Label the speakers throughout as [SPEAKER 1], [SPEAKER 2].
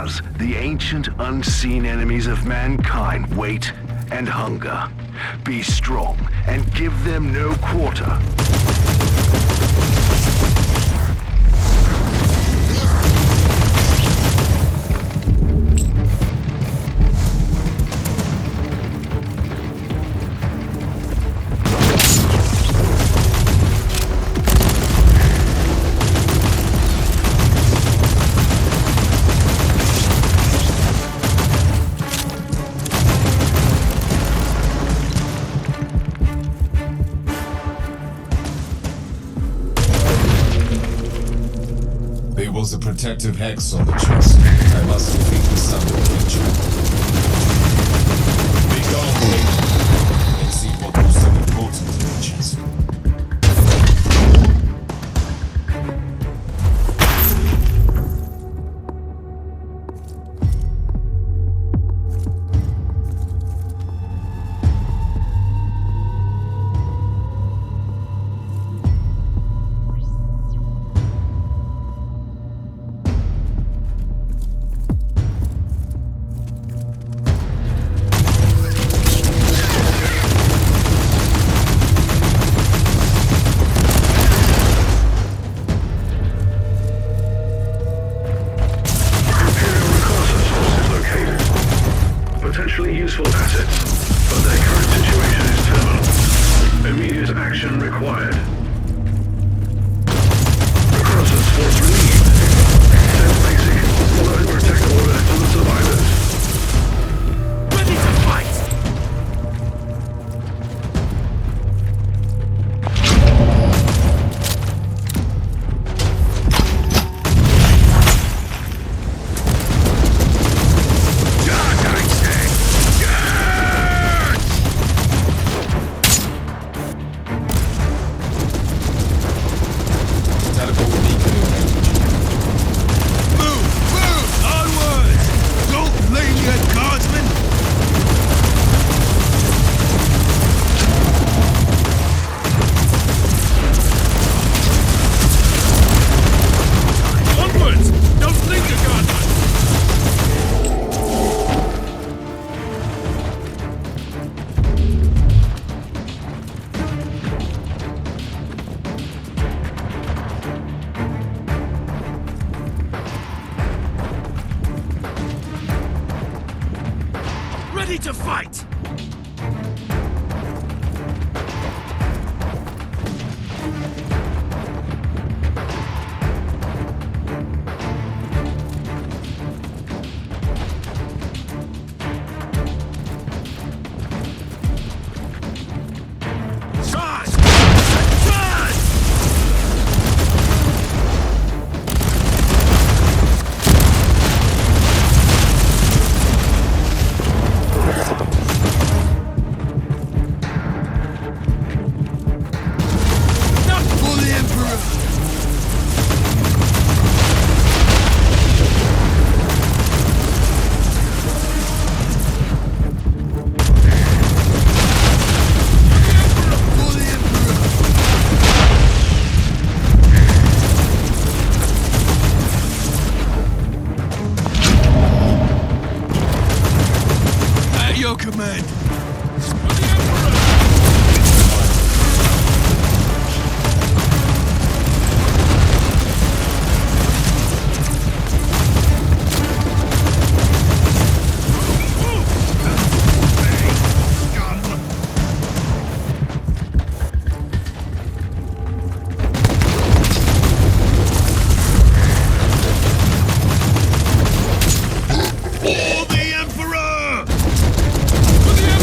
[SPEAKER 1] stars, the ancient unseen enemies of mankind wait and hunger. Be strong and give them no quarter.
[SPEAKER 2] There was a protective hex on the chest. I must defeat the son of the creature. Be gone, King. Let's see what was so important to the chest.
[SPEAKER 3] Potentially useful assets, but their current situation is terminal. Immediate action required. Reconnaissance force relieved. Send basic, follow and protect order to the survivors.
[SPEAKER 4] Ready to fight! Ready to fight! Your command. For the Emperor! For the Emperor!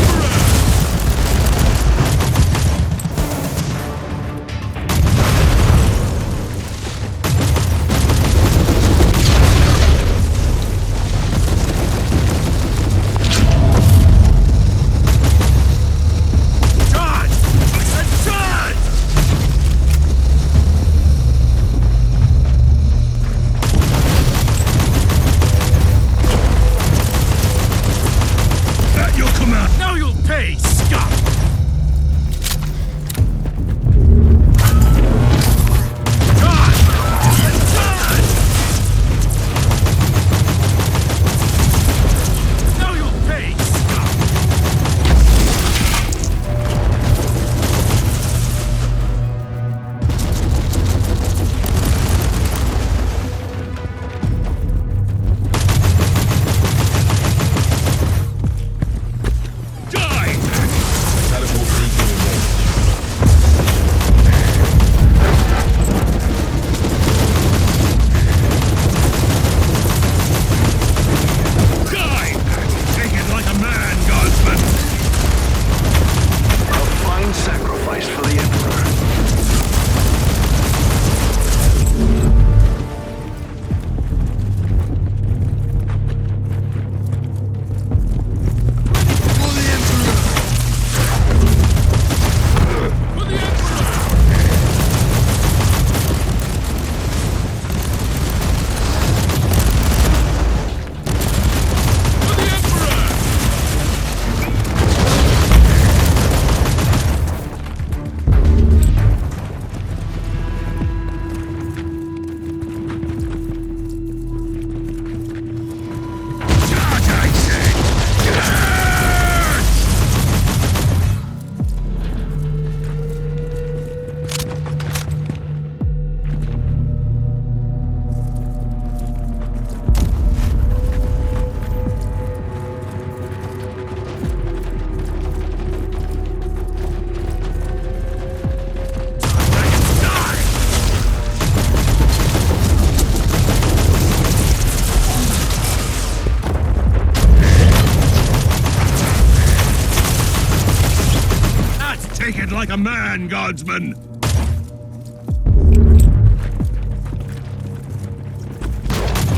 [SPEAKER 4] like a man, guardsman!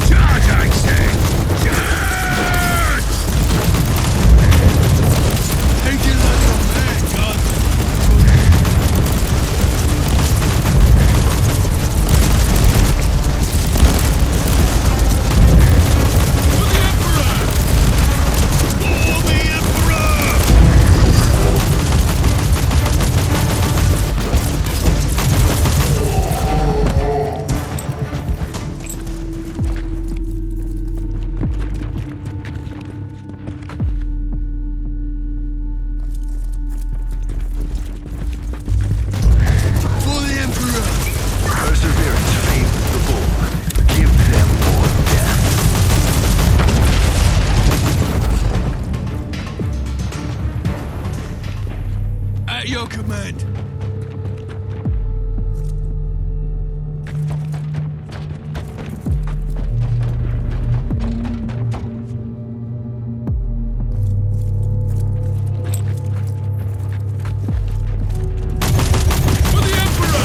[SPEAKER 4] Charge, I say! Charge! Take it like a man, guardsman! For the Emperor! For the Emperor! For the Emperor!
[SPEAKER 1] Perseverance favors the bold. Give them more death.
[SPEAKER 4] At your command. For the Emperor!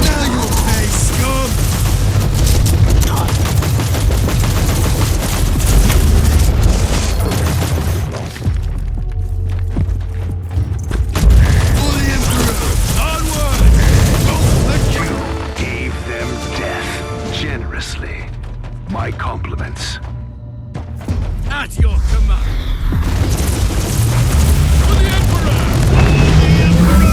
[SPEAKER 4] Now you'll pay, scum! For the Emperor! Onward!
[SPEAKER 1] You gave them death generously. My compliments.
[SPEAKER 4] At your command! For the Emperor! For the Emperor!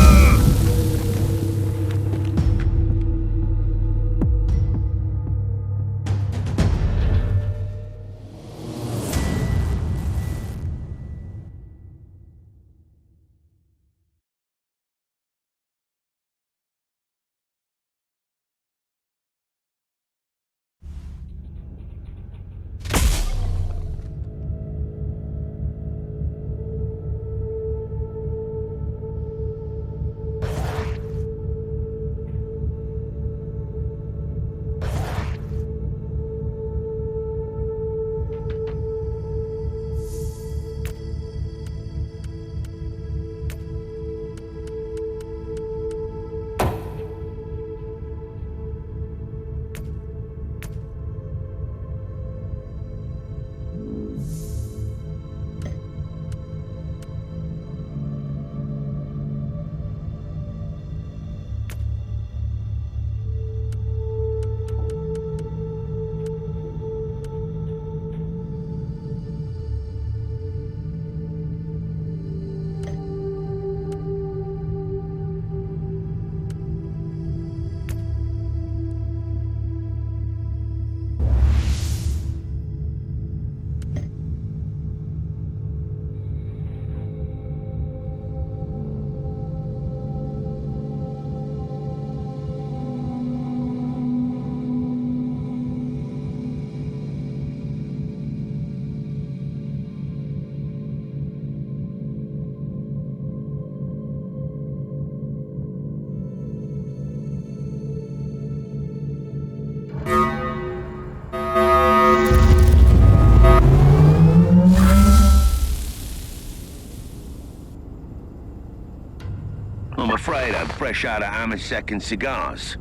[SPEAKER 5] I'm afraid I'm fresh out of Amasek and cigars.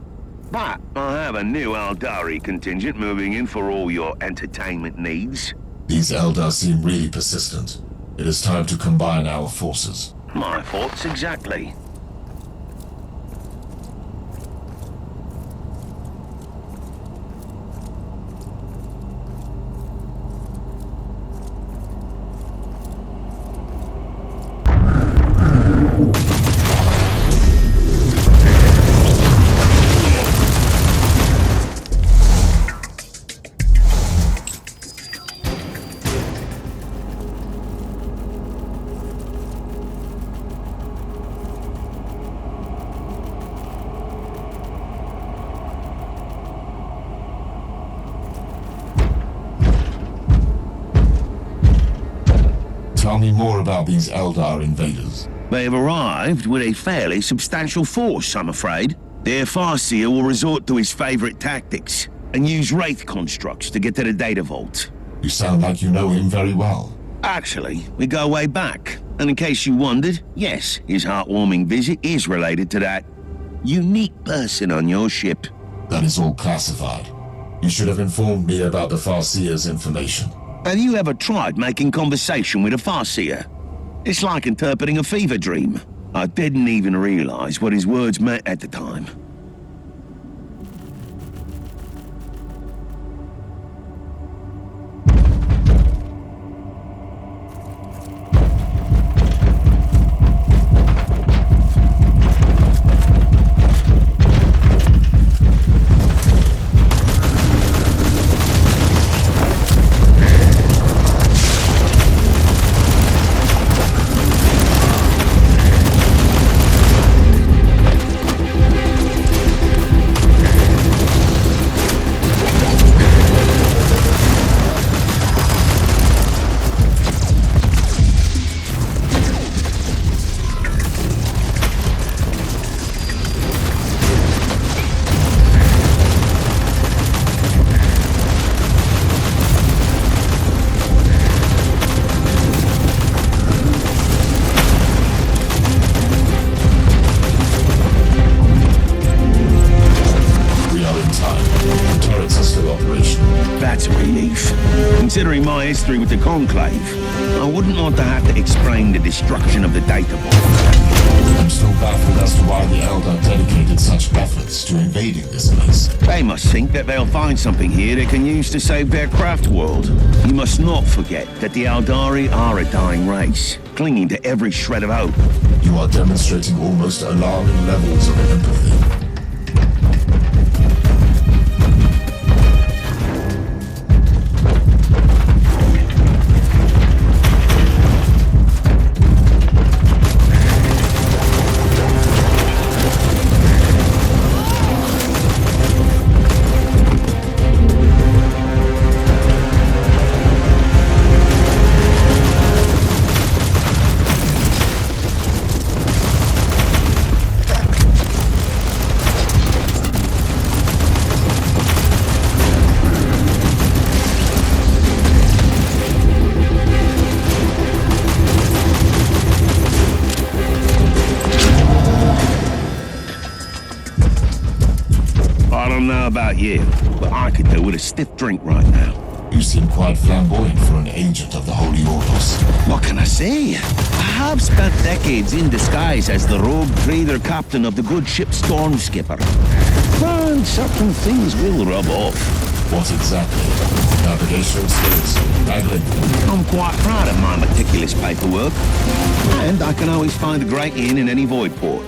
[SPEAKER 5] But I have a new Aldari contingent moving in for all your entertainment needs.
[SPEAKER 2] These Eldar seem really persistent. It is time to combine our forces.
[SPEAKER 5] My thoughts exactly.
[SPEAKER 2] Tell me more about these Eldar invaders.
[SPEAKER 5] They've arrived with a fairly substantial force, I'm afraid. Their Farseer will resort to his favorite tactics and use Wraith constructs to get to the data vault.
[SPEAKER 2] You sound like you know him very well.
[SPEAKER 5] Actually, we go way back. And in case you wondered, yes, his heartwarming visit is related to that unique person on your ship.
[SPEAKER 2] That is all classified. You should have informed me about the Farseer's information.
[SPEAKER 5] Have you ever tried making conversation with a Farseer? It's like interpreting a fever dream. I didn't even realize what his words meant at the time. Considering my history with the Conclave, I wouldn't want to have to explain the destruction of the data vault.
[SPEAKER 2] I'm still baffled as to why the Eldar dedicated such efforts to invading this place.
[SPEAKER 5] They must think that they'll find something here they can use to save their craft world. You must not forget that the Eldari are a dying race, clinging to every shred of hope.
[SPEAKER 2] You are demonstrating almost alarming levels of empathy.
[SPEAKER 5] I don't know about you, but I could do with a stiff drink right now.
[SPEAKER 2] You seem quite flamboyant for an agent of the Holy Ordos.
[SPEAKER 5] What can I say? I have spent decades in disguise as the rogue trader captain of the good ship Storm Skipper. And certain things will rub off.
[SPEAKER 2] What exactly? Navigational skills? Angling?
[SPEAKER 5] I'm quite proud of my meticulous paperwork. And I can always find a great inn in any void port.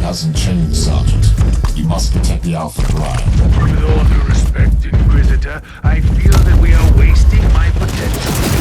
[SPEAKER 2] Hasn't changed, Sergeant. You must protect the Alpha Prime.
[SPEAKER 1] With all due respect, Inquisitor, I feel that we are wasting my potential.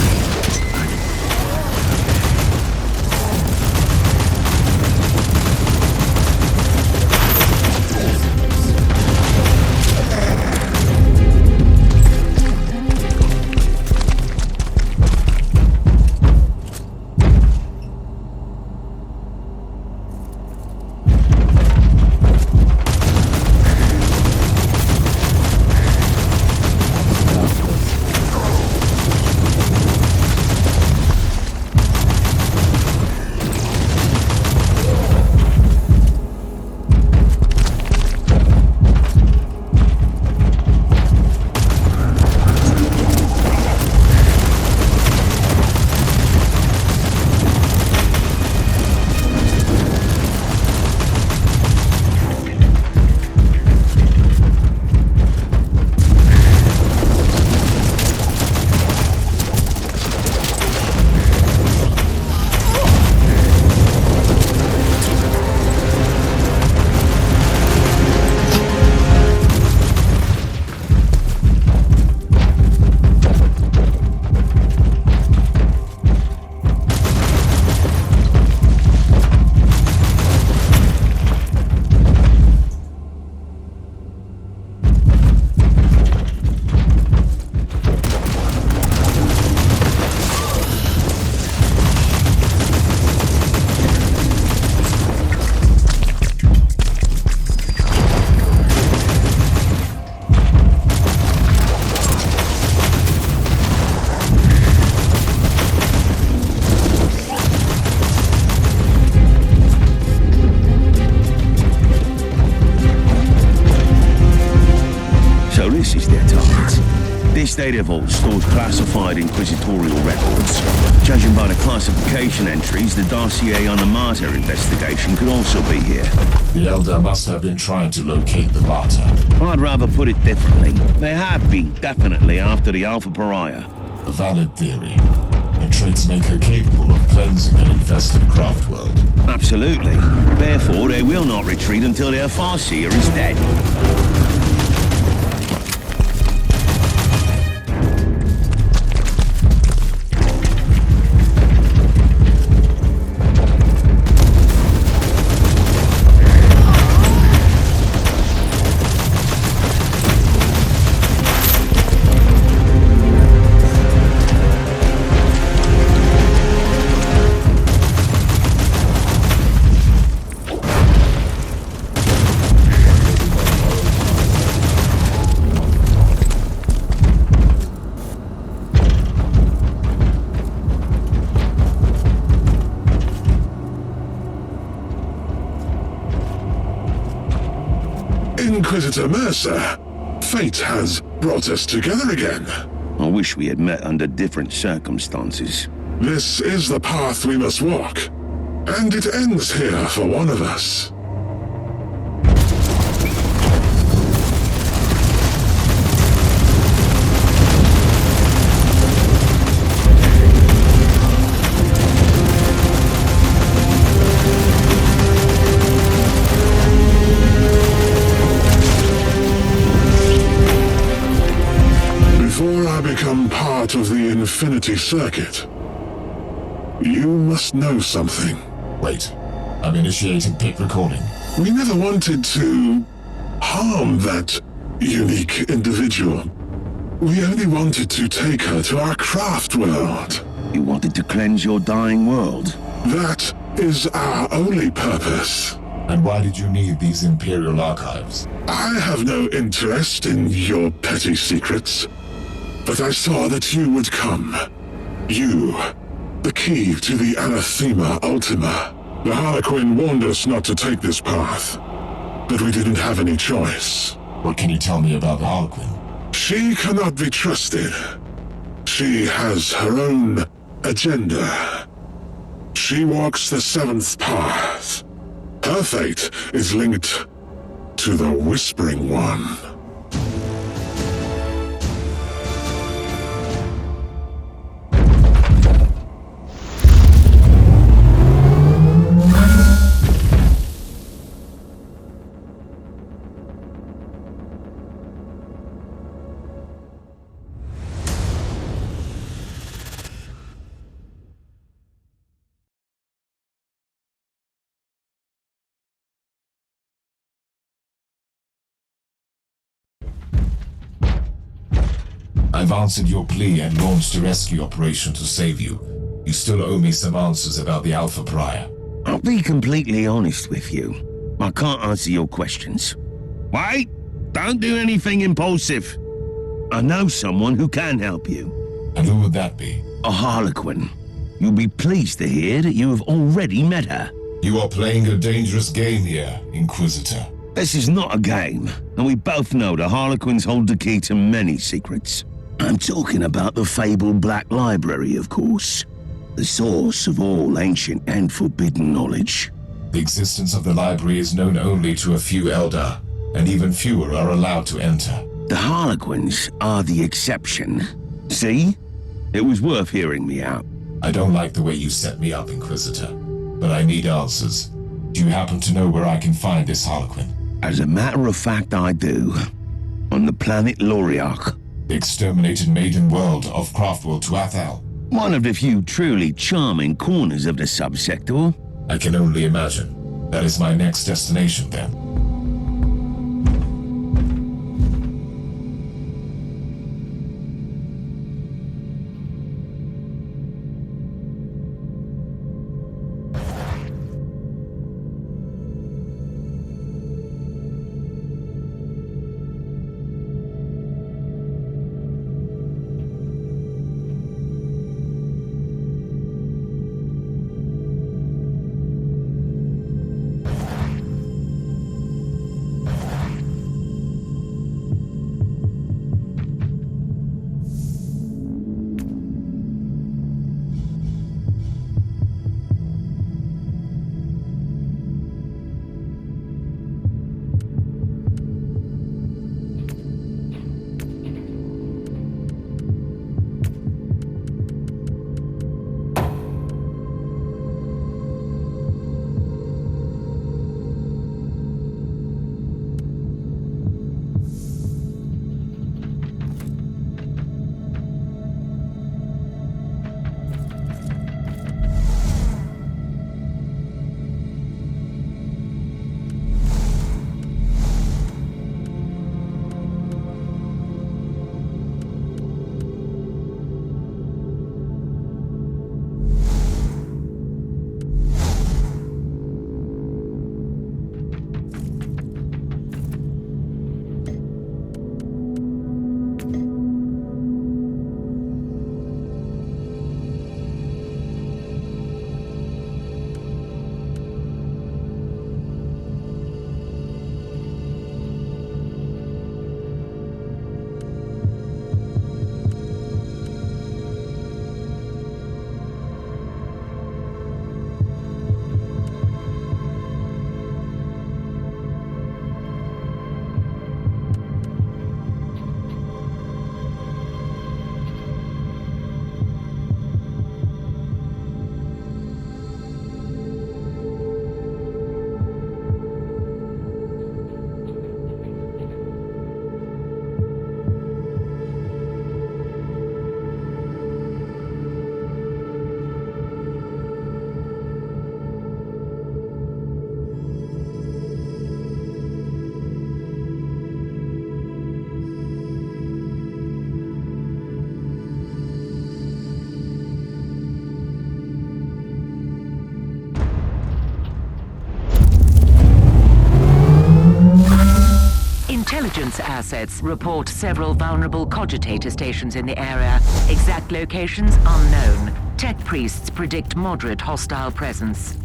[SPEAKER 5] this is their target. This data vault stores classified inquisitorial records. Judging by the classification entries, the dossier on the Martyr investigation could also be here.
[SPEAKER 2] The Elder must have been trying to locate the Martyr.
[SPEAKER 5] I'd rather put it differently. They have been, definitely, after the Alpha Pariah.
[SPEAKER 2] A valid theory. Her traits make her capable of cleansing an infested craft world.
[SPEAKER 5] Absolutely. Therefore, they will not retreat until their Farseer is dead.
[SPEAKER 3] Inquisitor Mercer, fate has brought us together again.
[SPEAKER 5] I wish we had met under different circumstances.
[SPEAKER 3] This is the path we must walk, and it ends here for one of us. Before I become part of the Infinity Circuit, you must know something.
[SPEAKER 2] Wait, I'm initiating pit recording.
[SPEAKER 3] We never wanted to harm that unique individual. We only wanted to take her to our craft world.
[SPEAKER 5] You wanted to cleanse your dying world?
[SPEAKER 3] That is our only purpose.
[SPEAKER 2] And why did you need these Imperial archives?
[SPEAKER 3] I have no interest in your petty secrets, but I saw that you would come. You, the key to the Anathema Ultima. The Harlequin warned us not to take this path, but we didn't have any choice.
[SPEAKER 2] What can you tell me about the Harlequin?
[SPEAKER 3] She cannot be trusted. She has her own agenda. She walks the seventh path. Her fate is linked to the Whispering One.
[SPEAKER 2] I've answered your plea and launched a rescue operation to save you. You still owe me some answers about the Alpha Pariah.
[SPEAKER 5] I'll be completely honest with you. I can't answer your questions. Wait! Don't do anything impulsive. I know someone who can help you.
[SPEAKER 2] And who would that be?
[SPEAKER 5] A Harlequin. You'll be pleased to hear that you have already met her.
[SPEAKER 2] You are playing a dangerous game here, Inquisitor.
[SPEAKER 5] This is not a game, and we both know the Harlequins hold the key to many secrets. I'm talking about the fabled Black Library, of course. The source of all ancient and forbidden knowledge.
[SPEAKER 2] The existence of the library is known only to a few Eldar, and even fewer are allowed to enter.
[SPEAKER 5] The Harlequins are the exception. See? It was worth hearing me out.
[SPEAKER 2] I don't like the way you set me up, Inquisitor, but I need answers. Do you happen to know where I can find this Harlequin?
[SPEAKER 5] As a matter of fact, I do. On the planet Loriarch.
[SPEAKER 2] The exterminated maiden world of Craftworld to Athal.
[SPEAKER 5] One of the few truly charming corners of the subsector.
[SPEAKER 2] I can only imagine. That is my next destination, then.
[SPEAKER 6] Intelligence assets report several vulnerable cogitator stations in the area. Exact locations unknown. Tech priests predict moderate hostile presence.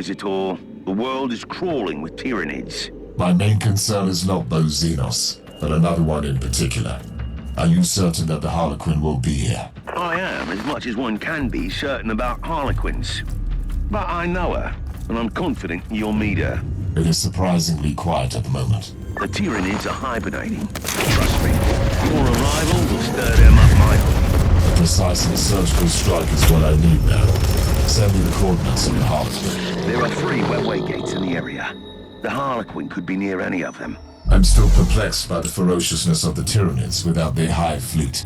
[SPEAKER 5] Inquisitor. The world is crawling with Tyranids.
[SPEAKER 2] My main concern is not those Xenos, but another one in particular. Are you certain that the Harlequin will be here?
[SPEAKER 5] I am, as much as one can be, certain about Harlequins. But I know her, and I'm confident you'll meet her.
[SPEAKER 2] It is surprisingly quiet at the moment.
[SPEAKER 5] The Tyranids are hibernating. Trust me, your arrival will stir them up mightily.
[SPEAKER 2] A precise and surgical strike is what I need now. Send me the coordinates of the Harlequin.
[SPEAKER 5] There are 3 webway gates in the area. The Harlequin could be near any of them.
[SPEAKER 2] I'm still perplexed by the ferociousness of the Tyranids without their hive fleet.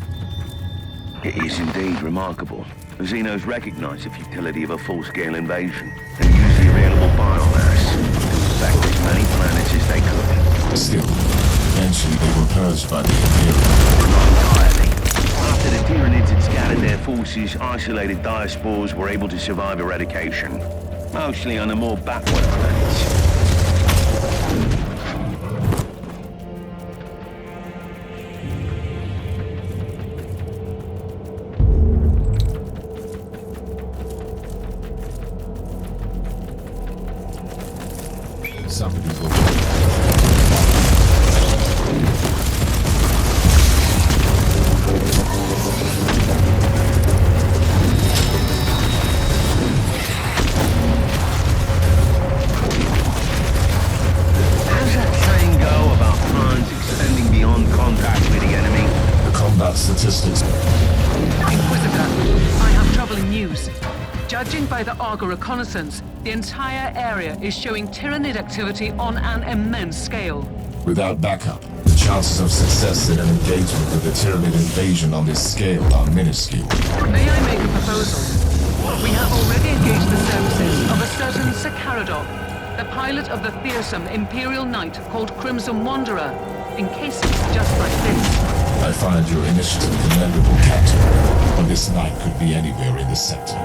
[SPEAKER 5] It is indeed remarkable. The Xenos recognize the futility of a full-scale invasion and use the available biomass to infect as many planets as they could.
[SPEAKER 2] Still, eventually they were purged by the Imperium.
[SPEAKER 5] Not entirely. After the Tyranids had scattered their forces, isolated diaspores were able to survive eradication. Mostly on the more backward planets.
[SPEAKER 2] Somebody's looking.
[SPEAKER 5] How's that saying go about plans extending beyond contact with the enemy?
[SPEAKER 2] The combat statistics.
[SPEAKER 7] Inquisitor, I have troubling news. Judging by the Argo reconnaissance, the entire area is showing Tyranid activity on an immense scale.
[SPEAKER 2] Without backup, the chances of success in an engagement with the Tyranid invasion on this scale are minuscule.
[SPEAKER 7] May I make a proposal? We have already engaged the services of a certain Sakaradok, the pilot of the fearsome Imperial Knight called Crimson Wanderer, in cases just like this.
[SPEAKER 2] I find your initiative commendable, Captain, but this knight could be anywhere in the sector.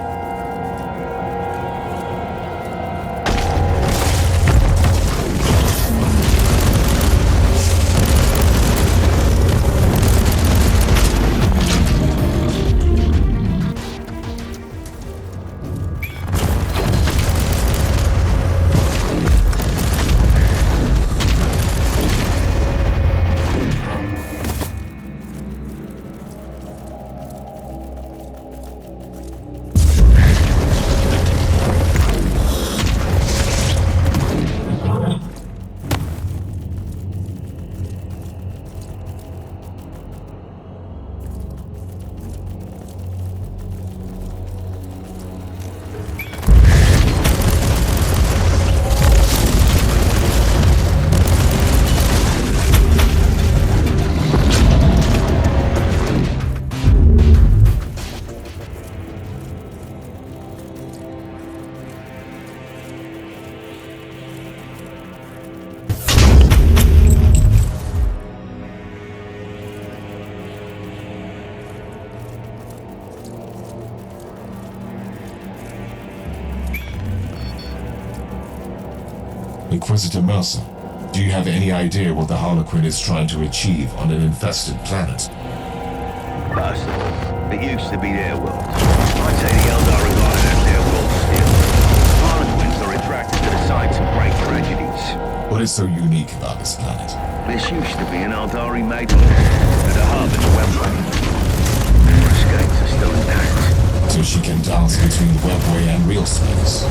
[SPEAKER 2] Inquisitor Mercer, do you have any idea what the Harlequin is trying to achieve on an infested planet?
[SPEAKER 5] Personally, it used to be their world. I'd say the Eldar regard it as their world still. Harlequins are attracted to the sites of great tragedies.
[SPEAKER 2] What is so unique about this planet?
[SPEAKER 5] This used to be an Eldari maiden at a hub in the webway. Her escapes are still intact.
[SPEAKER 2] So she can dance between webway and real space.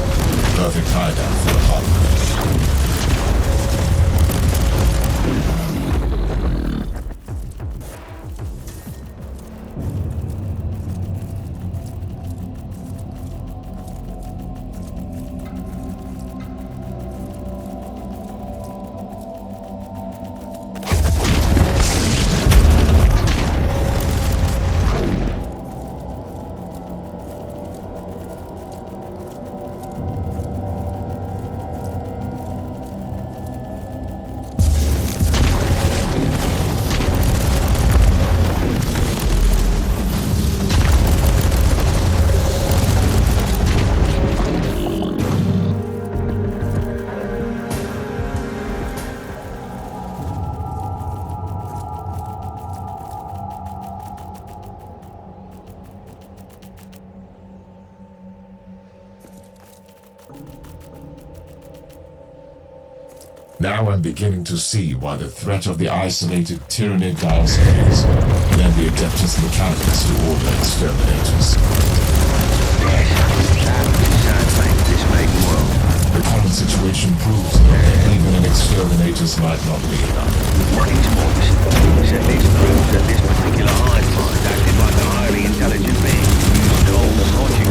[SPEAKER 2] Perfect hideout for a Harlequin. Now I'm beginning to see why the threat of the isolated Tyranid Dioscures led the Adeptus Mechanicus to order exterminators.
[SPEAKER 5] Yes, that sounds like this make world.
[SPEAKER 2] The current situation proves that even an exterminators might not be enough.
[SPEAKER 5] What is more, this at least proves that this particular hive mind acted like a highly intelligent being who used old logic.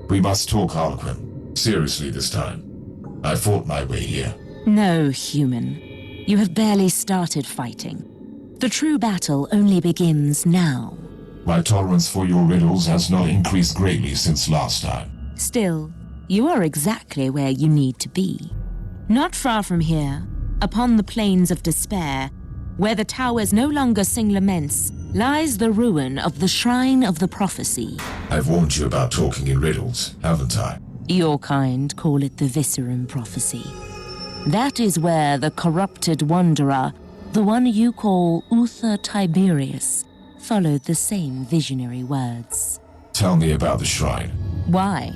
[SPEAKER 2] We must talk, Harlequin. Seriously this time. I fought my way here.
[SPEAKER 8] No, human. You have barely started fighting. The true battle only begins now.
[SPEAKER 2] My tolerance for your riddles has not increased greatly since last time.
[SPEAKER 8] Still, you are exactly where you need to be. Not far from here, upon the plains of despair, where the towers no longer sing laments, lies the ruin of the Shrine of the Prophecy.
[SPEAKER 2] I've warned you about talking in riddles, haven't I?
[SPEAKER 8] Your kind call it the Viscerum Prophecy. That is where the corrupted wanderer, the one you call Uther Tiberius, followed the same visionary words.
[SPEAKER 2] Tell me about the shrine.
[SPEAKER 8] Why?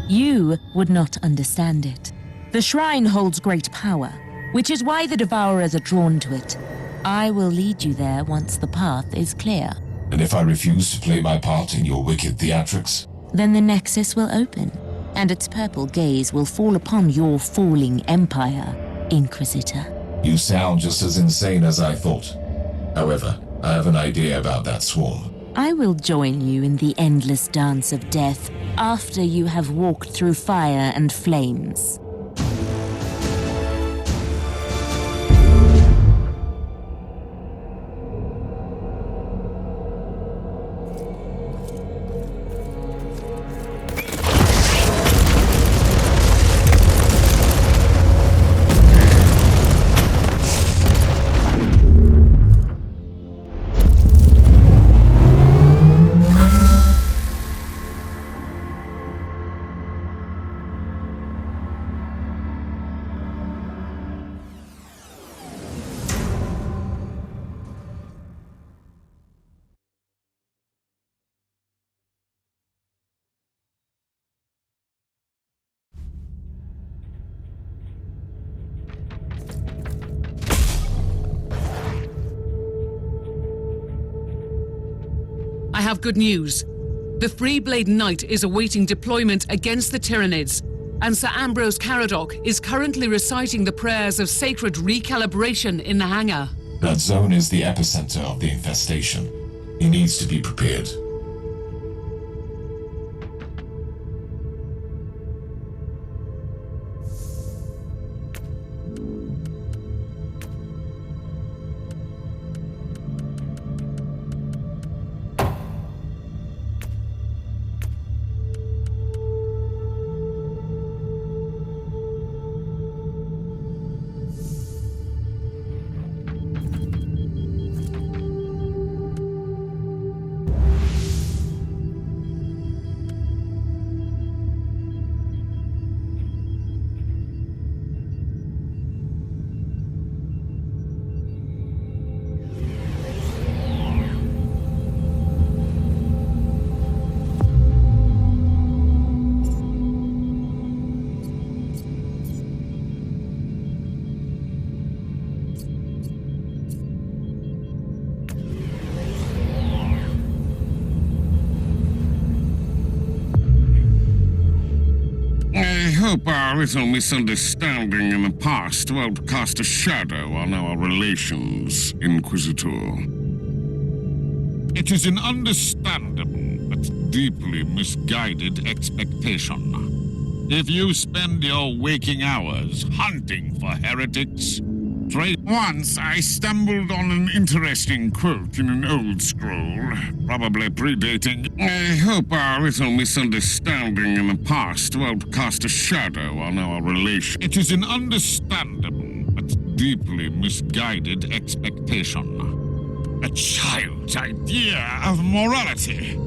[SPEAKER 8] You would not understand it. The shrine holds great power, which is why the Devourers are drawn to it. I will lead you there once the path is clear.
[SPEAKER 2] And if I refuse to play my part in your wicked theatrics?
[SPEAKER 8] Then the Nexus will open, and its purple gaze will fall upon your falling empire, Inquisitor.
[SPEAKER 2] You sound just as insane as I thought. However, I have an idea about that swarm.
[SPEAKER 8] I will join you in the endless dance of death after you have walked through fire and flames.
[SPEAKER 7] I have good news. The Freeblade Knight is awaiting deployment against the Tyranids, and Sir Ambrose Caradoc is currently reciting the prayers of sacred recalibration in the hangar.
[SPEAKER 2] That zone is the epicenter of the infestation. He needs to be prepared.
[SPEAKER 4] I hope our little misunderstanding in the past won't cast a shadow on our relations, Inquisitor. It is an understandable but deeply misguided expectation. If you spend your waking hours hunting for heretics, once I stumbled on an interesting quote in an old scroll, probably predating. I hope our little misunderstanding in the past won't cast a shadow on our relation. It is an understandable but deeply misguided expectation. A child's idea of morality.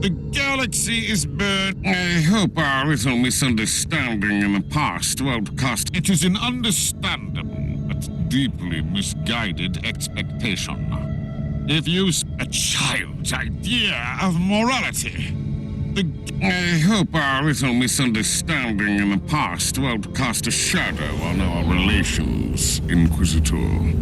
[SPEAKER 4] The galaxy is burned. I hope our little misunderstanding in the past won't cost. It is an understandable but deeply misguided expectation. If you a child's idea of morality. I hope our little misunderstanding in the past won't cast a shadow on our relations, Inquisitor.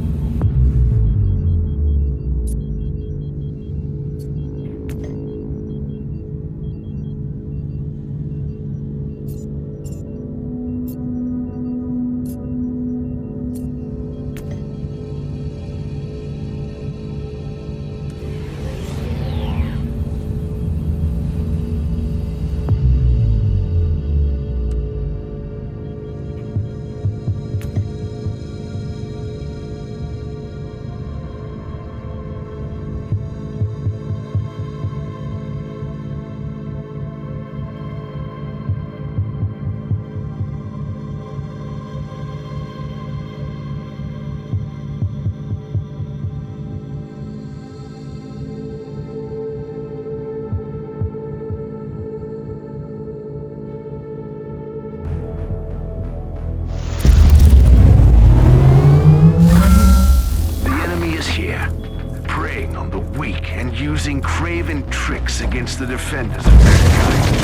[SPEAKER 1] Using craven tricks against the defenders of mankind.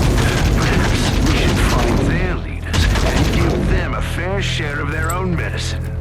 [SPEAKER 1] Perhaps we should find their leaders and give them a fair share of their own medicine.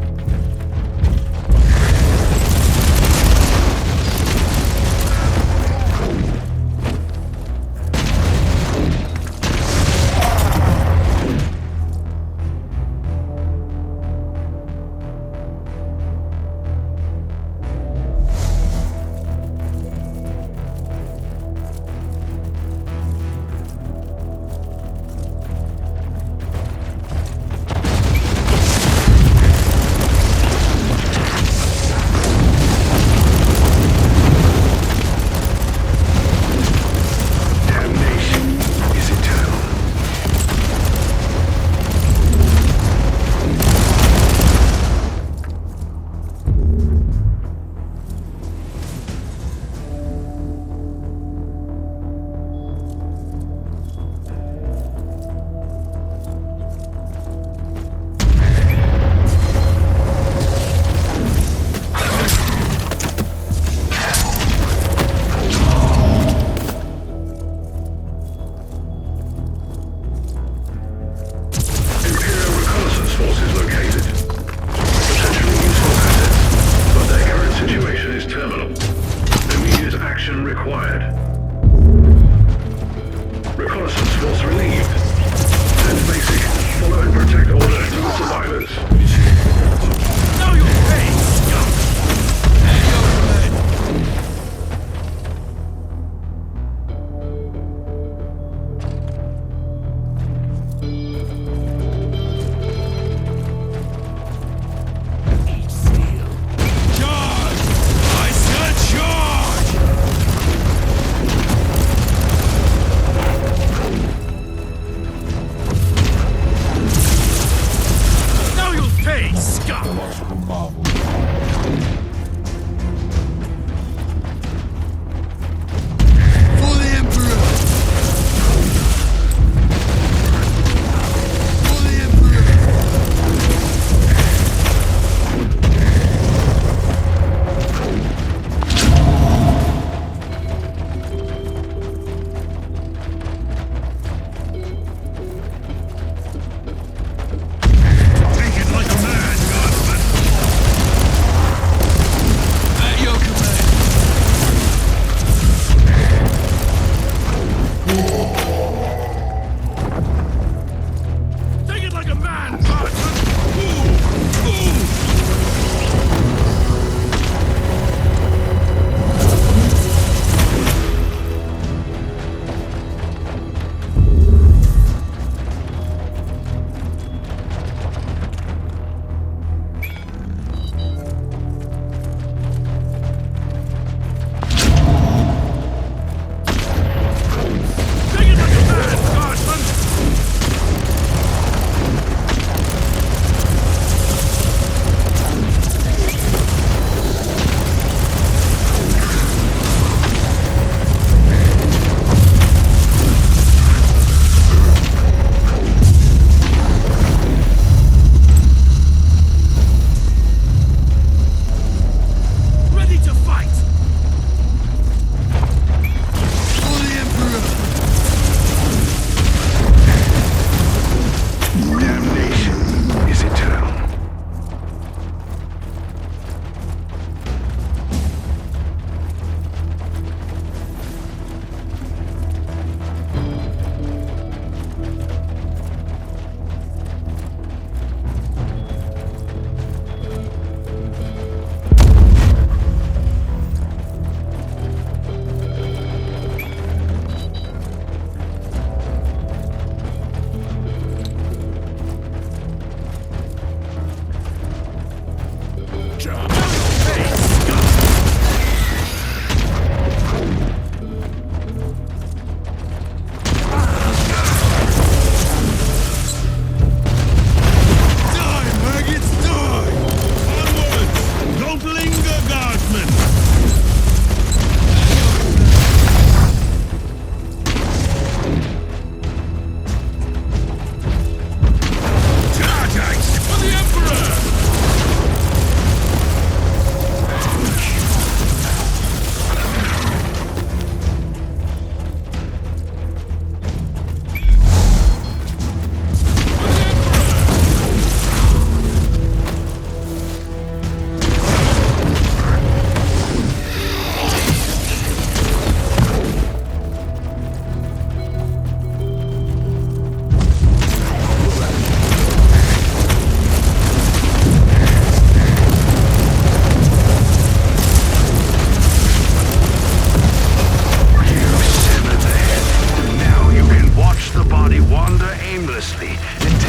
[SPEAKER 1] aimlessly and